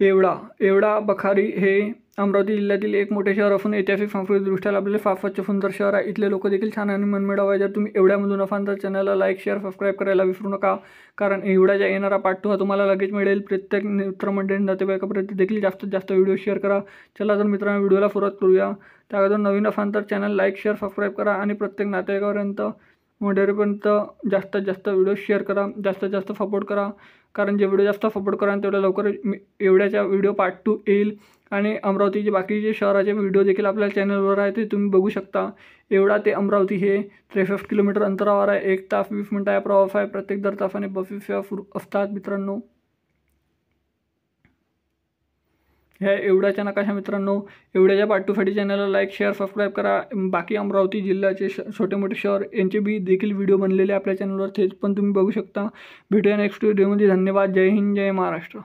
एवढा बखारी हे अमरावती जिल्ह्यातील एक मोठे शहर असून ऐतिहासिक सांस्कृतिकदृष्ट्या लाभलेले फार स्वच्छ सुंदर शहर आहे। इथले लोक देखील छान आणि मनमिळाऊ आहे। जर तुम्ही एवढ्यामधून असाल तर चॅनलला लाईक शेअर सबस्क्राईब करायला विसरू नका, कारण एवढ्याचा येणारा पार्ट 2 हा तुम्हाला लगेच मिळेल। प्रत्येक मित्रमंडळी नातेवाईकापर्यंत देखील जास्तीत जास्त व्हिडिओ शेअर करा। चला तर मित्रांनो, व्हिडिओला सुरुवात करूया। त्याअगोदर नवीन असाल तर चॅनल लाईक शेअर सबस्क्राईब करा आणि प्रत्येक नातेवाईकापर्यंत मंडळीपर्यंत जास्तीत जास्त व्हिडिओ शेअर करा, जास्तीत जास्त सपोर्ट करा, कारण जे व्हिडिओ जास्त सपोर्ट कराल तेवढ्या लवकर एवढ्याचा व्हिडिओ पार्ट 2 येईल। आणि अमरावतीचे बाकीचे शहराचे व्हिडिओ देखील आपल्या चॅनलवर आहे, ते तुम्ही बघू शकता। एवढा ते अमरावती हे 63 किलोमीटर अंतरावर आहे। 1 तास 20 मिनिटाचा प्रवास आहे। प्रत्येक दर तासाने बसेस सेवा सुरू असतात मित्रांनो। ह्या एवढ्याच्या नकाशा मित्रांनो, एवढ्याच्या पार्ट 2 साठी चॅनलला लाईक शेअर सबस्क्राईब करा। बाकी अमरावती जिल्ह्याचे छोटे मोठे शहर यांचे बी देखील व्हिडिओ बनलेले आपल्या चॅनलवर, ते पण तुम्ही बघू शकता। भेटूया नेक्स्ट व्हिडिओमध्ये। धन्यवाद। जय हिंद, जय महाराष्ट्र।